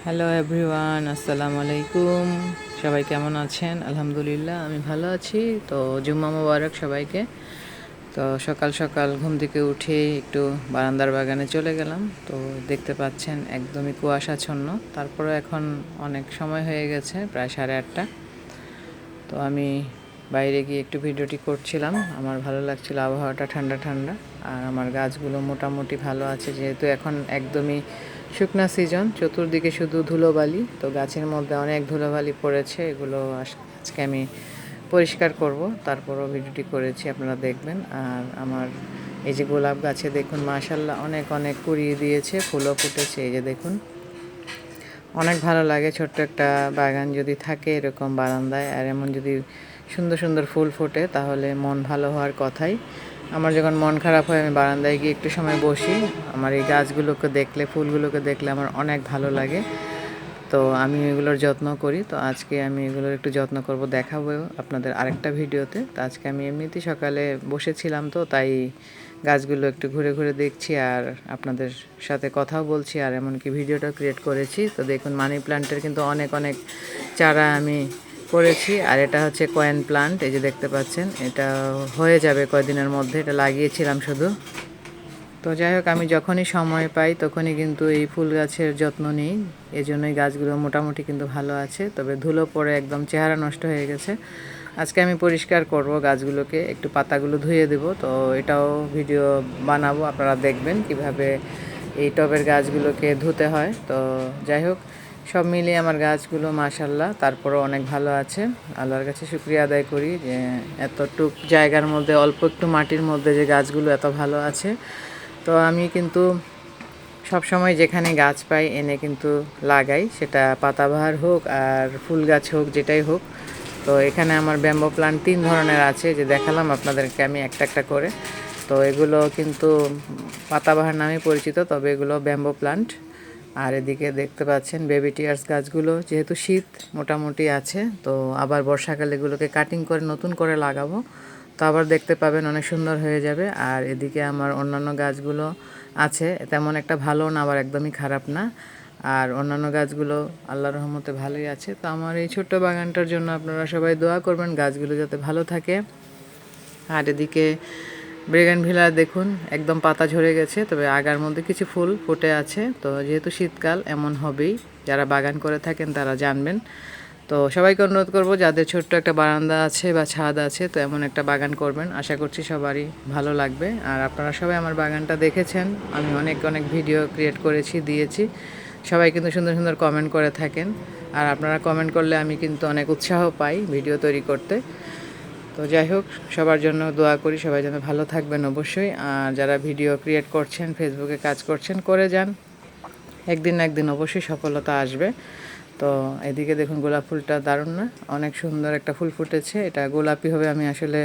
Hello everyone, আসসালামু আলাইকুম। সবাই কেমন আছেন? আলহামদুলিল্লাহ আমি ভালো আছি। তো জুম্মা মোবারক সবাইকে। তো সকাল সকাল ঘুম থেকে উঠে একটু বারান্দার বাগানে চলে গেলাম। তো দেখতে পাচ্ছেন একদমই কুয়াশাচ্ছন্ন, তারপরে এখন অনেক সময় হয়ে গেছে, প্রায় 8:30। তো আমি বাইরে গিয়ে একটু ভিডিওটি করছিলাম। আমার ভালো লাগছিল, আবহাওয়াটা ঠান্ডা ঠান্ডা, আর আমার গাছগুলো মোটামুটি ভালো আছে, যেহেতু এখন একদমই শুকনা সিজন, চতুর্দিকে শুধু ধুলোবালি। তো গাছের মধ্যে অনেক ধুলোবালি পড়েছে, এগুলো আজকে আমি পরিষ্কার করব। তারপরও ভিডিওটি করেছি, আপনারা দেখবেন। আর আমার এই যে গোলাপ গাছে দেখুন, মাশাল্লাহ অনেক অনেক কুড়িয়ে দিয়েছে, ফুলও ফুটেছে। এই যে দেখুন, অনেক ভালো লাগে ছোট্ট একটা বাগান যদি থাকে এরকম বারান্দায়, আর এমন যদি সুন্দর সুন্দর ফুল ফোটে তাহলে মন ভালো হওয়ার কথাই। আমার যখন মন খারাপ হয় আমি বারান্দায় গিয়ে একটু সময় বসি। আমার এই গাছগুলোকে দেখলে, ফুলগুলোকে দেখলে আমার অনেক ভালো লাগে। তো আমি এগুলোর যত্ন করি। তো আজকে আমি এগুলোর একটু যত্ন করব, দেখাবো আপনাদের আরেকটা ভিডিওতে। তো আজকে আমি এমনিতেই সকালে বসেছিলাম, তো তাই গাছগুলো একটু ঘুরে ঘুরে দেখছি আর আপনাদের সাথে কথাও বলছি, আর এমনকি ভিডিওটা ক্রিয়েট করেছি। তো দেখুন, মানি প্ল্যান্টের কিন্তু অনেক অনেক চারা আমি করেছি। আর এটা হচ্ছে কয়েন প্লান্ট, এই যে দেখতে পাচ্ছেন, এটা হয়ে যাবে কয়দিনের মধ্যে। এটা লাগিয়েছিলাম শুধু। তো যাই হোক, আমি যখনই সময় পাই তখনই কিন্তু এই ফুল গাছের যত্ন নিই। এজন্যই গাছগুলো মোটামুটি কিন্তু ভালো আছে, তবে ধুলো পড়ে একদম চেহারা নষ্ট হয়ে গেছে। আজকে আমি পরিষ্কার করব গাছগুলোকে, একটু পাতাগুলো ধুয়ে দেব। তো এটাও ভিডিও বানাবো, আপনারা দেখবেন কিভাবে এই টবের গাছগুলোকে ধুতে হয়। তো যাই হোক, সব মিলিয়ে আমার গাছগুলো মাশাল্লাহ তারপরও অনেক ভালো আছে। আল্লাহর কাছে শুকরিয়া আদায় করি যে এতটুক জায়গার মধ্যে, অল্প একটু মাটির মধ্যে যে গাছগুলো এত ভালো আছে। তো আমি কিন্তু সব সময় যেখানে গাছ পাই এনে কিন্তু লাগাই, সেটা পাতাবাহার হোক আর ফুল গাছ হোক, যেটাই হোক। তো এখানে আমার ব্যাম্বো প্লান্ট 3 ধরনের আছে, যে দেখালাম আপনাদেরকে আমি একটা একটা করে। তো এগুলো কিন্তু পাতাবাহার নামে পরিচিত, তবে এগুলো ব্যাম্বো প্লান্ট। আর এদিকে দেখতে পাচ্ছেন বেবি টিয়ার্স গাছগুলো, যেহেতু শীত মোটামুটি আছে, তো আবার বর্ষাকালে এগুলোকে কাটিং করে নতুন করে লাগাবো। তো আবার দেখতে পাবেন অনেক সুন্দর হয়ে যাবে। আর এদিকে আমার অন্যান্য গাছগুলো আছে, তেমন একটা ভালো না, আবার একদমই খারাপ না। আর অন্যান্য গাছগুলো আল্লাহর রহমতে ভালোই আছে। তো আমার এই ছোট্ট বাগানটার জন্য আপনারা সবাই দোয়া করবেন, গাছগুলো যাতে ভালো থাকে। আর এদিকে ব্রেগানভিলা দেখুন, একদম পাতা ঝরে গেছে, তবে আগার মধ্যে কিছু ফুল ফুটে আছে। তো যেহেতু শীতকাল এমন হবেই, যারা বাগান করে থাকেন তারা জানবেন। তো সবাইকে অনুরোধ করব, যাদের ছোট্ট একটা বারান্দা আছে বা ছাদ আছে, তো এমন একটা বাগান করবেন। আশা করছি সবারই ভালো লাগবে। আর আপনারা সবাই আমার বাগানটা দেখেছেন, আমি অনেক অনেক ভিডিও ক্রিয়েট করেছি, দিয়েছি। সবাই কিন্তু সুন্দর সুন্দর কমেন্ট করে থাকেন, আর আপনারা কমেন্ট করলে আমি কিন্তু অনেক উৎসাহ পাই ভিডিও তৈরি করতে। তো যাই হোক, সবার জন্য দোয়া করি, সবাই যেন ভালো থাকবেন অবশ্যই। আর যারা ভিডিও ক্রিয়েট করছেন, ফেসবুকে কাজ করছেন, করে যান, একদিন না একদিন অবশ্যই সফলতা আসবে। তো এদিকে দেখুন, গোলাপ ফুলটা দারুণ না? অনেক সুন্দর একটা ফুল ফুটেছে, এটা গোলাপি হবে আমি আসলে